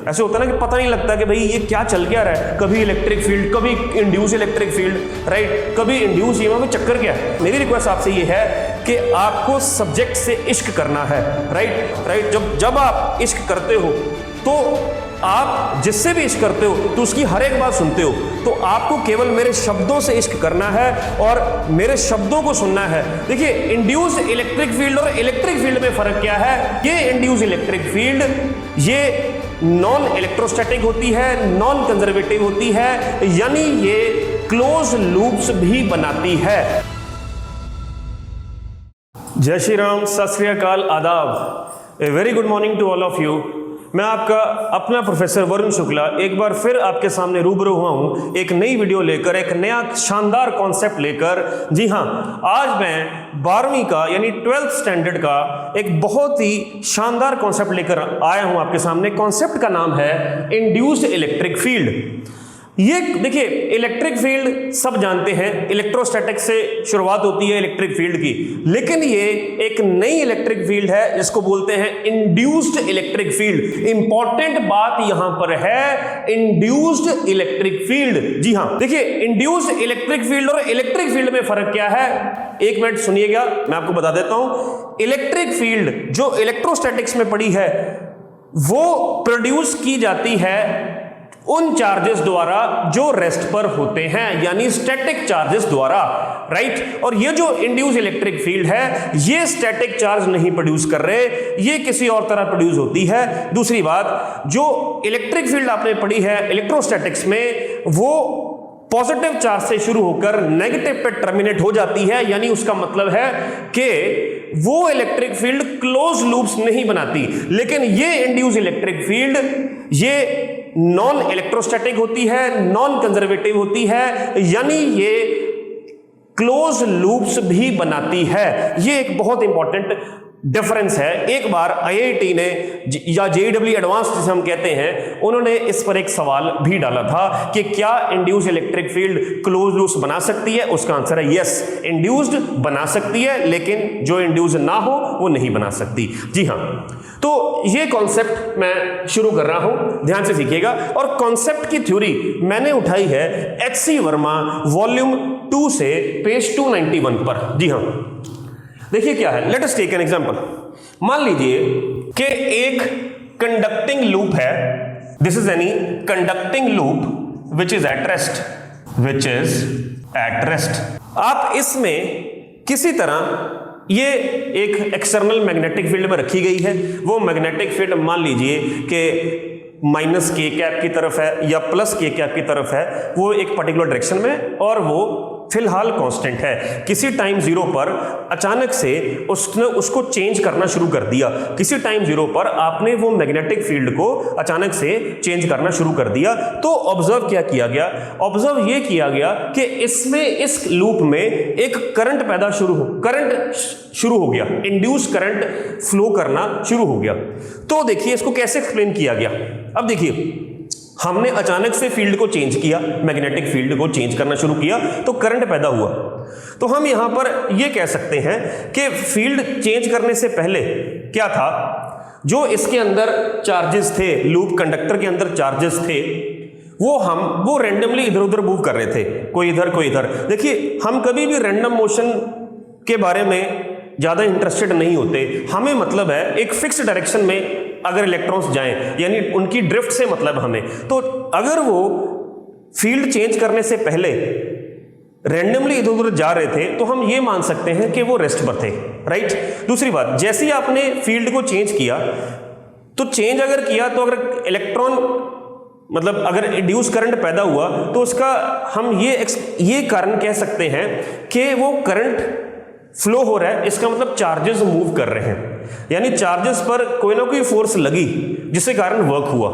ऐसे होता है ना कि पता नहीं लगता कि भाई ये क्या चल क्या रहा है, कभी इलेक्ट्रिक फील्ड, कभी इंड्यूस इलेक्ट्रिक फील्ड, राइट, कभी इंड्यूस ईएमएफ में चक्कर क्या है। मेरी रिक्वेस्ट आपसे ये है कि आपको सब्जेक्ट से इश्क करना है, राइट। जब आप इश्क करते हो तो आप जिससे भी इश्क करते हो तो उसकी हर एक बात सुनते हो, तो आपको केवल मेरे शब्दों से इश्क करना है और मेरे शब्दों को सुनना है। देखिए, इंड्यूस इलेक्ट्रिक फील्ड और इलेक्ट्रिक फील्ड में फर्क क्या है। ये इंड्यूस इलेक्ट्रिक फील्ड ये नॉन इलेक्ट्रोस्टैटिक होती है, नॉन कंजर्वेटिव होती है, यानी ये क्लोज लूप्स भी बनाती है। जय श्री राम, सत श्री अकाल, आदाब, a very good morning to all of you. मैं आपका अपना प्रोफेसर वरुण शुक्ला एक बार फिर आपके सामने रूबरू हुआ हूं एक नई वीडियो लेकर, एक नया शानदार कॉन्सेप्ट लेकर। जी हां, आज मैं 12वीं का यानी 12th स्टैंडर्ड का एक बहुत ही शानदार कॉन्सेप्ट लेकर आया हूं आपके सामने। कॉन्सेप्ट का नाम है इंड्यूस्ड इलेक्ट्रिक फील्ड। ये देखिए, इलेक्ट्रिक फील्ड सब जानते हैं, इलेक्ट्रोस्टैटिक से शुरुआत होती है इलेक्ट्रिक फील्ड की, लेकिन ये एक नई इलेक्ट्रिक फील्ड है जिसको बोलते हैं इंड्यूस्ड इलेक्ट्रिक फील्ड। इंपॉर्टेंट बात यहां पर है इंड्यूस्ड इलेक्ट्रिक फील्ड। जी हां, देखिए, इंड्यूस्ड इलेक्ट्रिक फील्ड और इलेक्ट्रिक फील्ड में फर्क क्या है, एक मिनट सुनिएगा, मैं आपको बता देता हूं। इलेक्ट्रिक फील्ड जो इलेक्ट्रोस्टैटिक्स में पड़ी है वो प्रोड्यूस की जाती है उन चार्जेस द्वारा जो रेस्ट पर होते हैं, यानी स्टैटिक चार्जेस द्वारा, राइट। और ये जो इंड्यूस इलेक्ट्रिक फील्ड है ये स्टैटिक चार्ज नहीं प्रोड्यूस कर रहे, ये किसी और तरह प्रोड्यूस होती है। दूसरी बात, जो इलेक्ट्रिक फील्ड आपने पढ़ी है इलेक्ट्रोस्टैटिक्स में, वो पॉजिटिव चार्ज से शुरू होकर नेगेटिव पे टर्मिनेट हो जाती है, यानी उसका मतलब है कि वो इलेक्ट्रिक फील्ड क्लोज लूप्स नहीं बनाती। लेकिन ये इंड्यूस इलेक्ट्रिक फील्ड ये नॉन इलेक्ट्रोस्टैटिक होती है, नॉन कंजर्वेटिव होती है, यानी ये क्लोज लूप्स भी बनाती है। ये एक बहुत इंपॉर्टेंट डिफरेंस है। एक बार आईआईटी ने या जेईई एडवांस जिसे हम कहते हैं, उन्होंने इस पर एक सवाल भी डाला था कि क्या induced electric field close loops बना सकती है। उसका आंसर है यस, इंड्यूस्ड बना सकती है, लेकिन जो इंड्यूस्ड ना हो वो नहीं बना सकती। जी हाँ, तो ये कॉन्सेप्ट मैं शुरू कर रहा हूं, ध्यान से सीखिएगा। और कॉन्सेप्ट की थ्योरी मैंने उठाई है एच.सी. वर्मा वॉल्यूम 2 से पेज 291 पर। जी हाँ, देखिए क्या है, let us take an example. मान लीजिए कि एक कंडक्टिंग लूप है, this is any conducting loop which is at rest, आप इसमें किसी तरह ये एक एक्सटर्नल मैग्नेटिक फील्ड में रखी गई है। वो मैग्नेटिक फील्ड मान लीजिए कि माइनस के कैप की तरफ है या प्लस के कैप की तरफ है, वो एक पर्टिकुलर डायरेक्शन में, और वो फिलहाल कांस्टेंट है। किसी टाइम जीरो पर अचानक से उसने उसको चेंज करना शुरू कर दिया। किसी टाइम जीरो पर आपने वो मैग्नेटिक फील्ड को अचानक से चेंज करना शुरू कर दिया, तो ऑब्जर्व क्या किया गया, ऑब्जर्व ये किया गया कि इसमें इस लूप में एक करंट करंट शुरू हो गया, इंड्यूस करंट फ्लो करना शुरू हो गया। तो देखिए इसको कैसे एक्सप्लेन किया गया। अब देखिए, हमने अचानक से फील्ड को चेंज किया, मैग्नेटिक फील्ड को चेंज करना शुरू किया, तो करंट पैदा हुआ। तो हम यहां पर यह कह सकते हैं कि फील्ड चेंज करने से पहले क्या था, जो इसके अंदर चार्जेस थे, लूप कंडक्टर के अंदर चार्जेस थे, वो रैंडमली इधर उधर मूव कर रहे थे, कोई इधर कोई इधर। देखिए, हम कभी भी रैंडम मोशन के बारे में ज्यादा इंटरेस्टेड नहीं होते। हमें मतलब है एक फिक्स डायरेक्शन में अगर इलेक्ट्रॉन्स जाएं, यानी उनकी ड्रिफ्ट से मतलब हमें। तो अगर वो फील्ड चेंज करने से पहले रैंडमली इधर उधर जा रहे थे, तो हम ये मान सकते हैं कि वो रेस्ट पर थे, राइट। दूसरी बात, जैसे ही आपने फील्ड को चेंज किया, तो चेंज अगर किया तो अगर इलेक्ट्रॉन मतलब अगर इंड्यूस करंट पैदा हुआ, तो उसका हम ये कारण कह सकते हैं कि वो करंट फ्लो हो रहा है, इसका मतलब चार्जेस मूव कर रहे हैं, यानी चार्जेस पर कोई ना कोई फोर्स लगी जिसके कारण वर्क हुआ,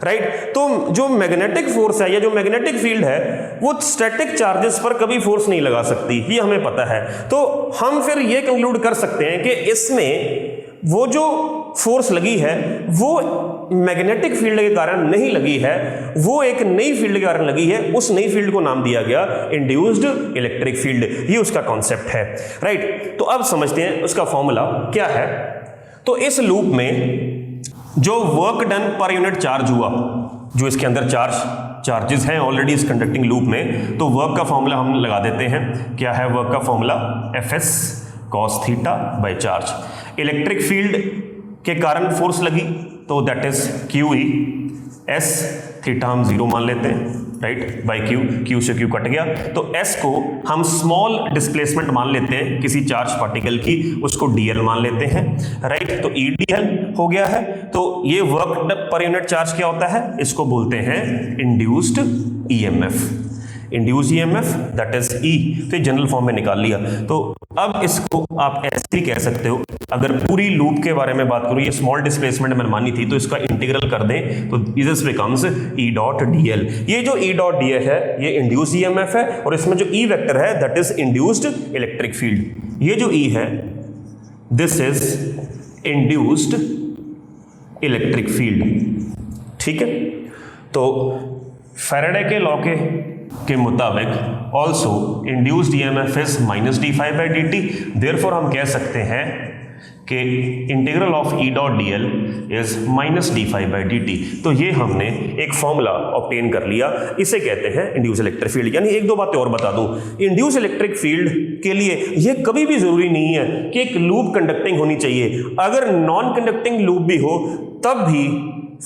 राइट। तो जो मैग्नेटिक फोर्स है या जो मैग्नेटिक फील्ड है वो स्टैटिक चार्जेस पर कभी फोर्स नहीं लगा सकती, ये हमें पता है। तो हम फिर ये कंक्लूड कर सकते हैं कि इसमें वो जो फोर्स लगी है वो मैग्नेटिक फील्ड के कारण नहीं लगी है, वो एक नई फील्ड के कारण लगी है। उस नई फील्ड को नाम दिया गया इंड्यूस्ड इलेक्ट्रिक फील्ड, ये उसका कॉन्सेप्ट है, राइट। तो अब समझते हैं उसका फॉर्मूला क्या है। तो इस लूप में जो work done per unit charge हुआ, जो इसके अंदर चार्जेस हैं ऑलरेडी इस कंडक्टिंग लूप में, तो वर्क का फॉर्मूला हम लगा देते हैं। क्या है वर्क का formula? Fs cos theta by charge. Electric field के कारण फोर्स लगी तो that is QE, S theta हम 0 मान लेते हैं, राइट, बाय Q से Q कट गया, तो S को हम स्मॉल डिस्प्लेसमेंट मान लेते हैं किसी चार्ज पार्टिकल की, उसको dl मान लेते हैं, राइट, तो E dl हो गया है। तो ये वर्क पर यूनिट चार्ज क्या होता है? इसको बोलते हैं induced EMF, induce EMF that is E। तो जनरल फॉर्म में निकाल लिया। तो अब इसको आप ऐसे ही कह सकते हो, अगर पूरी लूप के बारे में बात करूं, ये स्मॉल डिस्प्लेसमेंट मैंने मानी थी, तो इसका इंटीग्रल कर दें तो this becomes E dot dl। ये जो E डॉट dl है ये इंड्यूस EMF है, और इसमें जो E वेक्टर है that is induced electric field. ये जो E है this is induced electric field, ठीक है। तो फैराडे के लॉ के मुताबिक also induced EMF is minus d∅dt, therefore हम कह सकते हैं कि integral of E dot dl is minus d∅dt। तो ये हमने एक फॉर्मूला ऑब्टेन कर लिया, इसे कहते हैं इंड्यूस इलेक्ट्रिक फील्ड। यानी एक दो बातें और बता दूं, इंड्यूस इलेक्ट्रिक फील्ड के लिए ये कभी भी जरूरी नहीं है कि एक लूप कंडक्टिंग होनी चाहिए। अगर नॉन कंडक्टिंग लूप भी हो तब भी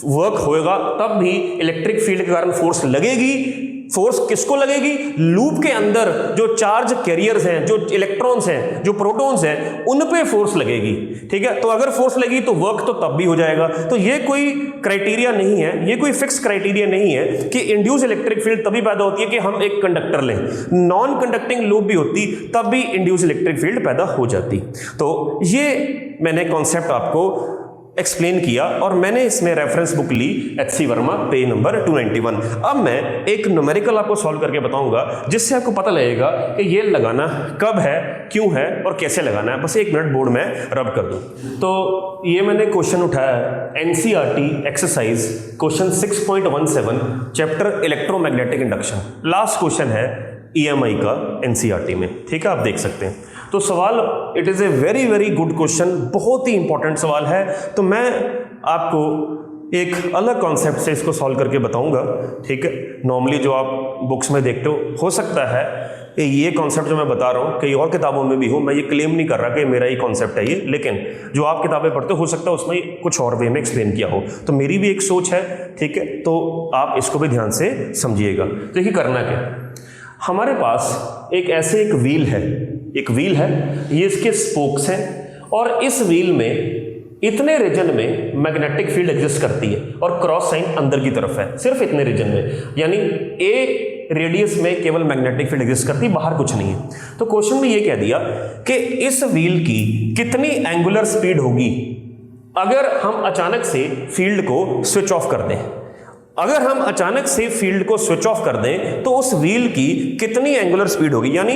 वर्क होएगा, तब भी इलेक्ट्रिक फील्ड के कारण फोर्स लगेगी। फोर्स किसको लगेगी? लूप के अंदर जो चार्ज कैरियर्स हैं, जो इलेक्ट्रॉन्स हैं, जो प्रोटॉन्स हैं, उन पे फोर्स लगेगी, ठीक है। तो अगर फोर्स लगी तो वर्क तो तब भी हो जाएगा। तो ये कोई क्राइटेरिया नहीं है, ये कोई फिक्स क्राइटेरिया नहीं है कि इंड्यूस इलेक्ट्रिक फील्ड तभी पैदा होती है कि हम एक कंडक्टर लें। नॉन कंडक्टिंग लूप भी होती तब भी इंड्यूस इलेक्ट्रिक फील्ड पैदा हो जाती। तो ये मैंने कॉन्सेप्ट आपको एक्सप्लेन किया, और मैंने इसमें रेफरेंस बुक ली HC वर्मा, पेज नंबर 291। अब मैं एक न्यूमेरिकल आपको सॉल्व करके बताऊंगा जिससे आपको पता लगेगा कि ये लगाना कब है, क्यों है और कैसे लगाना है। बस 1 मिनट बोर्ड में रब कर दूं। तो ये मैंने क्वेश्चन उठाया है NCERT exercise question 6.17 chapter electromagnetic induction. Last question है EMI का NCERT में, ठीक है, आप देख सकते हैं। तो सवाल it is a very very good question, बहुत ही इंपॉर्टेंट सवाल है। तो मैं आपको एक अलग कॉन्सेप्ट से इसको सॉल्व करके बताऊंगा, ठीक है। नॉर्मली जो आप बुक्स में देखते हो सकता है कि ये कॉन्सेप्ट जो मैं बता रहा हूँ कई और किताबों में भी हो, मैं ये क्लेम नहीं कर रहा कि मेरा ही कॉन्सेप्ट है ये, लेकिन जो आप किताबें पढ़ते हो सकता है उसमें कुछ और वे में एक्सप्लेन किया हो। तो मेरी भी एक सोच है, ठीक है, तो आप इसको भी ध्यान से समझिएगा। देखिए करना क्या, हमारे पास एक व्हील है, ये इसके स्पोक्स हैं, और इस व्हील में इतने रीजन में मैग्नेटिक फील्ड एग्जिस्ट करती है और क्रॉस साइन अंदर की तरफ है, सिर्फ इतने रीजन में, यानी ए रेडियस में केवल मैग्नेटिक फील्ड एग्जिस्ट करती है, बाहर कुछ नहीं है। तो क्वेश्चन में ये कह दिया कि इस व्हील की कितनी एंगुलर स्पीड होगी अगर हम अचानक से फील्ड को स्विच ऑफ कर दें। अगर हम अचानक से फील्ड को स्विच ऑफ कर दें तो उस व्हील की कितनी एंगुलर स्पीड होगी। यानी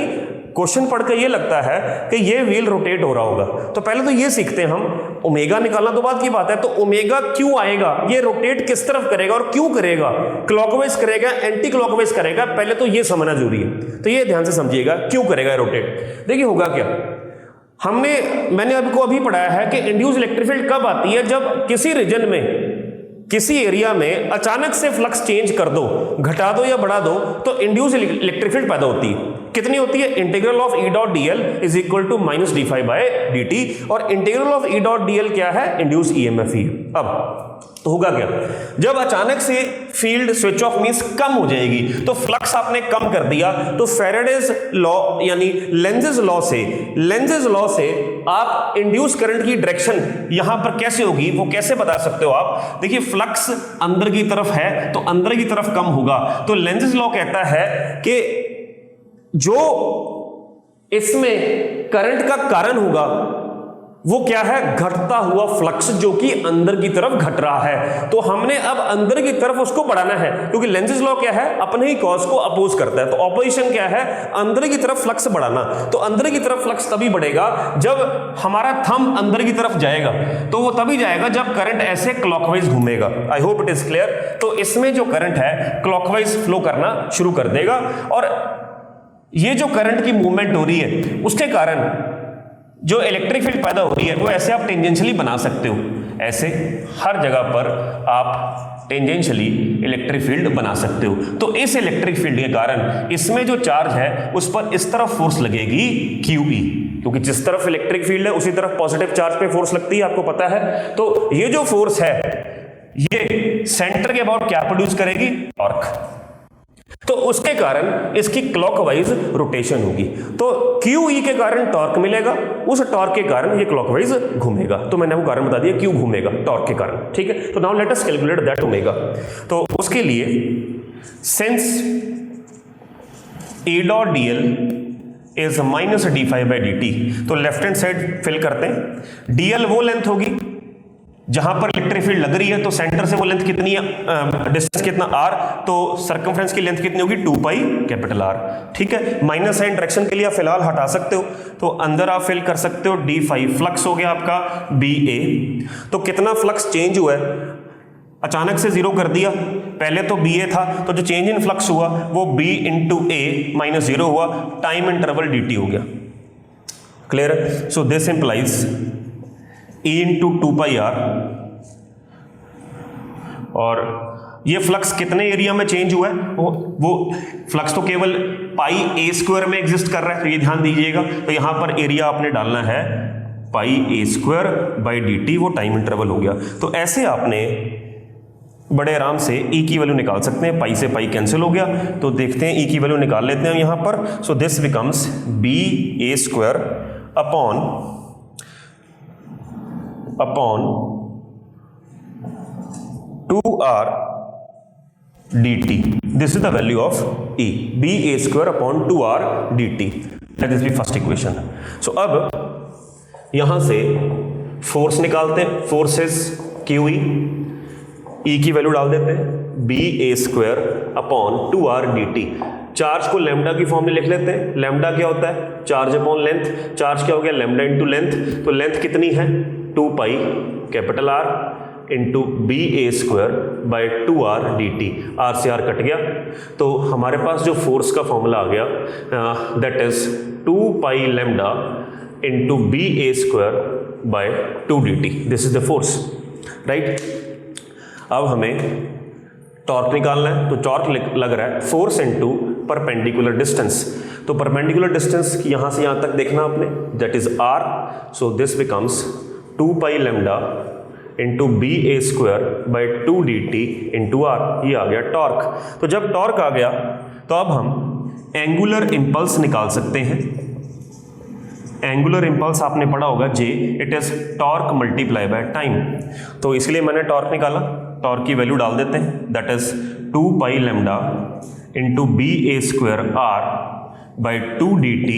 क्वेश्चन पढ़ के ये लगता है कि ये व्हील रोटेट हो रहा होगा, तो पहले तो ये सीखते हैं हम, ओमेगा निकालना तो बात की बात है। तो ओमेगा क्यों आएगा, ये रोटेट किस तरफ करेगा और क्यों करेगा, क्लॉकवाइज करेगा, एंटी क्लॉकवाइज करेगा, पहले तो ये समझना जरूरी है। तो ये ध्यान से समझिएगा क्यों करेगा रोटेट। देखिए होगा क्या, मैंने आपको अभी पढ़ाया है कि इंड्यूस इलेक्ट्रिक फील्ड कब आती है, जब किसी रीजन में, किसी एरिया में अचानक से फ्लक्स चेंज कर दो, घटा दो या बढ़ा दो, तो इंड्यूस इलेक्ट्रिक फील्ड पैदा होती है। कितनी होती है? Integral of E dot dl is equal to minus d∅dt, और integral of E dot dl क्या है? इंड्यूस EMF ही। अब तो होगा क्या, जब अचानक से फील्ड स्विच ऑफ मींस कम हो जाएगी, तो फ्लक्स आपने कम कर दिया, तो फैराडेज लॉ यानी लेंजेस लॉ से आप इंड्यूस करंट की डायरेक्शन यहां पर कैसे होगी वो कैसे बता सकते हो आप। देखिए फ्लक्स अंदर की तरफ है तो अंदर की तरफ कम होगा, तो लेंजेस लॉ कहता है कि जो इसमें करंट का कारण होगा वो क्या है? घटता हुआ फ्लक्स जो कि अंदर की तरफ घट रहा है। तो हमने अब अंदर की तरफ उसको बढ़ाना है, क्योंकि लेंजेस लॉ क्या है? अपने ही कॉज को अपोज करता है। तो ऑपोजिशन क्या है? अंदर की तरफ फ्लक्स बढ़ाना। तो अंदर की तरफ फ्लक्स तभी बढ़ेगा जब हमारा थंब अंदर की तरफ जाएगा, तो वो तभी जाएगा जब करंट ऐसे क्लॉकवाइज घूमेगा। आई होप इट इज क्लियर। तो इसमें जो करंट है क्लॉकवाइज फ्लो करना शुरू कर देगा, और ये जो करंट की मूवमेंट हो रही है उसके कारण जो इलेक्ट्रिक फील्ड पैदा हो रही है वो ऐसे आप टेंजेंशियली बना सकते हो, ऐसे हर जगह पर आप टेंजेंशियली इलेक्ट्रिक फील्ड बना सकते हो। तो इस इलेक्ट्रिक फील्ड के कारण इसमें जो चार्ज है उस पर इस तरफ फोर्स लगेगी QE, क्योंकि जिस तरफ इलेक्ट्रिक फील्ड है उसी तरफ पॉजिटिव चार्ज पे फोर्स लगती है, आपको पता है। तो ये जो फोर्स है ये सेंटर के अबाउट क्या प्रोड्यूस करेगी? टॉर्क। तो उसके कारण इसकी क्लॉकवाइज रोटेशन होगी, तो QE के कारण टॉर्क मिलेगा, उस टॉर्क के कारण ये क्लॉकवाइज घूमेगा। तो मैंने आपको कारण बता दिया क्यों घूमेगा, टॉर्क के कारण, ठीक है। तो now let us calculate that omega. तो उसके लिए since E dot dl is minus d∅dt, तो लेफ्ट हैंड साइड फिल करते हैं। dl वो लेंथ होगी जहां पर इलेक्ट्रिक फील्ड लग रही है, तो सेंटर से वो लेंथ कितनी है, डिस्टेंस कितना r, तो सर्कमफ्रेंस की लेंथ कितनी होगी 2 पाई कैपिटल R, ठीक है। माइनस साइन डायरेक्शन के लिए आप फिलहाल हटा सकते हो, तो अंदर आप फिल कर सकते हो d∅, फ्लक्स हो गया आपका BA। तो कितना फ्लक्स चेंज हुआ है, अचानक से जीरो कर दिया, पहले तो BA था, तो जो चेंज इन फ्लक्स हुआ वो B into A minus zero हुआ, टाइम इंटरवल dt हो गया। Clear? So this implies E into 2 pi R, और ये फ्लक्स कितने एरिया में चेंज हुआ है, वो फ्लक्स तो केवल पाई A स्क्वायर में एग्जिस्ट कर रहा है, तो ये ध्यान दीजिएगा। तो यहां पर एरिया आपने डालना है पाई A स्क्वायर बाई dt, वो टाइम इंटरवल हो गया। तो ऐसे आपने बड़े आराम से E की वैल्यू निकाल सकते हैं, पाई से पाई कैंसिल हो गया, तो देखते हैं E की वैल्यू निकाल लेते हैं यहां पर। So this becomes BA square upon 2R dt. This is the value of E, BA square upon 2R dt. Let this be first equation. So अब यहां से फोर्स निकालते हैं, फोर्सेस QE, E की वैल्यू डाल देते हैं BA square upon 2R dt। Charge को लैम्डा की फॉर्म में लिख लेते हैं। लैम्डा क्या होता है? Charge upon length. चार्ज क्या हो गया? Lambda into length. तो लेंथ कितनी है? 2 pi capital R into BA square by 2R dt। R से R कट गया, तो हमारे पास जो फोर्स का फॉर्मूला आ गया that is 2 pi lambda into BA square by 2 dt। This is the force, right. अब हमें टॉर्क निकालना है, तो टॉर्क लग रहा है फोर्स इंटू परपेंडिकुलर डिस्टेंस। तो परपेंडिकुलर डिस्टेंस यहां से यहां तक देखना आपने, that is R। So this becomes 2 pi lambda into BA square by 2 dt into R। ये आ गया टॉर्क। तो जब टॉर्क आ गया तो अब हम एंगुलर इंपल्स निकाल सकते हैं। एंगुलर इंपल्स आपने पढ़ा होगा J, it is torque multiply by time. तो इसलिए मैंने टॉर्क निकाला, टॉर्क की वैल्यू डाल देते हैं, that is 2 pi lambda into BA square R by 2 dt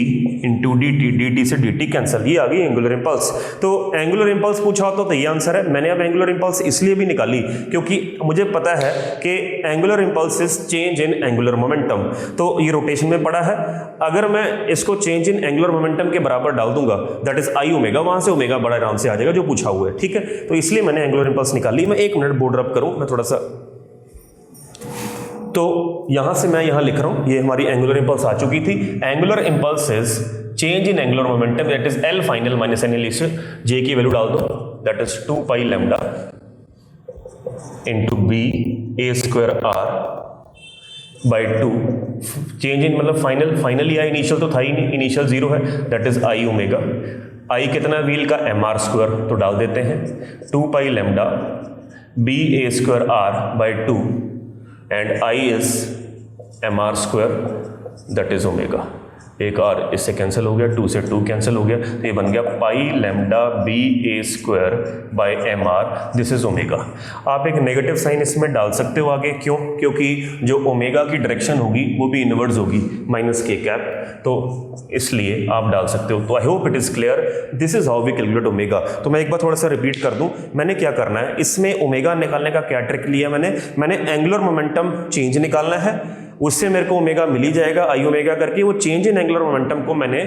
into dt से dt कैंसिल, ये आ गई एंगुलर इंपल्स। तो एंगुलर इंपल्स पूछा होता तो ये आंसर है। मैंने अब एंगुलर इंपल्स इसलिए भी निकाली क्योंकि मुझे पता है कि angular impulse is change in angular momentum, तो ये रोटेशन में पड़ा है। अगर मैं इसको चेंज इन एंगुलर मोमेंटम के बराबर डाल दूंगा, दैट इज I ओमेगा, वहां से ओमेगा बड़ा आराम से आ जाएगा जो पूछा हुआ है, ठीक है। तो इसलिए मैंने एंगुलर इंपल्स निकाली। मैं 1 मिनट बोर्ड रब करूं, मैं थोड़ा सा, तो यहां से मैं यहां लिख रहा हूं, ये हमारी एंगुलर इंपल्स आ चुकी थी। Angular impulse is change in angular momentum, that is L final minus N initial. J की वैल्यू डाल दो, that is 2 pi lambda into BA square R by 2। Change in मतलब फाइनल या इनिशियल तो था ही नहीं, इनिशियल 0 है, that is I omega. I कितना व्हील का MR स्क्वायर, तो डाल देते हैं 2 pi lambda BA square R by 2 and I is MR square, that is omega. एक R इससे कैंसिल हो गया, 2 से 2 कैंसिल हो गया, तो ये बन गया pi lambda BA square by MR, this is omega. आप एक नेगेटिव साइन इसमें डाल सकते हो आगे, क्यों? क्योंकि जो ओमेगा की डायरेक्शन होगी वो भी इनवर्स होगी, माइनस k कैप, तो इसलिए आप डाल सकते हो। तो I hope it is clear, this is how we calculate omega. तो मैं एक बार थोड़ा सा रिपीट कर दूं, मैंने क्या करना है इसमें, ओमेगा निकालने का क्या ट्रिक लिया मैंने एंगुलर मोमेंटम चेंज निकालना है उससे मेरे को ओमेगा मिल ही जाएगा, आई ओमेगा करके। वो चेंज इन एंगुलर मोमेंटम को मैंने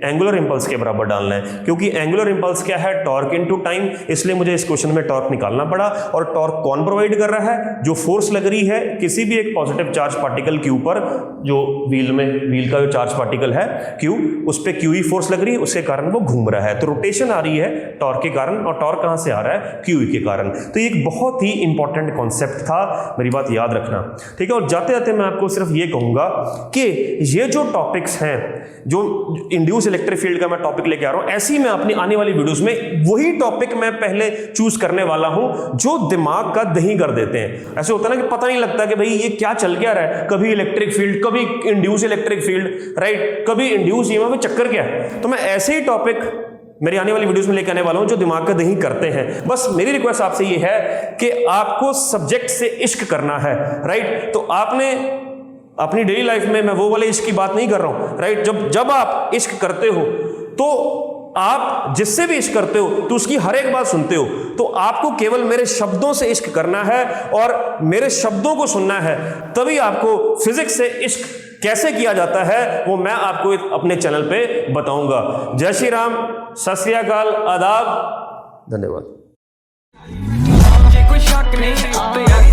एंगुलर इंपल्स के बराबर डालना है, क्योंकि एंगुलर इंपल्स क्या है, टॉर्क इनटू टाइम, इसलिए मुझे इस क्वेश्चन में टॉर्क निकालना पड़ा। और टॉर्क कौन प्रोवाइड कर रहा है, जो फोर्स लग रही है किसी भी एक पॉजिटिव चार्ज पार्टिकल के ऊपर, जो व्हील का जो चार्ज पार्टिकल है क्यू, उस पर क्यू ही फोर्स लग रही है, उसके कारण वो घूम रहा है, तो रोटेशन आ रही है टॉर्क के कारण, और टॉर्क कहां से आ रहा है, क्यू के कारण। तो ये एक बहुत ही इंपॉर्टेंट कॉन्सेप्ट था, मेरी बात याद रखना, ठीक है। और जाते जाते मैं आपको सिर्फ ये कहूंगा कि ये जो टॉपिक्स हैं, जो इंड्यूस इलेक्ट्रिक फील्ड का मैं टॉपिक लेके आ रहा हूं, ऐसी मैं अपनी आने वाली वीडियोस में वही टॉपिक मैं पहले चूज करने वाला हूं जो दिमाग का दही कर देते हैं। ऐसे होता है ना कि पता नहीं लगता कि भाई ये क्या चल क्या रहा है, कभी इलेक्ट्रिक फील्ड, कभी इंड्यूस इलेक्ट्रिक फील्ड, राइट, कभी इंड्यूस, ये चक्कर क्या है। तो मैं ऐसे ही टॉपिक मेरी आने वाली वीडियोस में लेकर आने वाला हूं जो दिमाग का दही करते हैं। बस मेरी रिक्वेस्ट आपसे ये है कि आपको सब्जेक्ट से इश्क करना है, राइट। तो आपने अपनी डेली लाइफ में, मैं वो वाले इश्क की बात नहीं कर रहा हूं, राइट, जब आप इश्क करते हो तो आप जिससे भी इश्क करते हो तो उसकी हर एक बात सुनते हो, तो आपको केवल मेरे शब्दों से इश्क करना है और मेरे शब्दों को सुनना है, तभी आपको फिजिक्स से इश्क कैसे किया जाता है वो मैं आपको अपने चैनल पे बताऊंगा। जय श्री राम, सत श्री अकाल, आदाब, धन्यवाद। कोई शक नहीं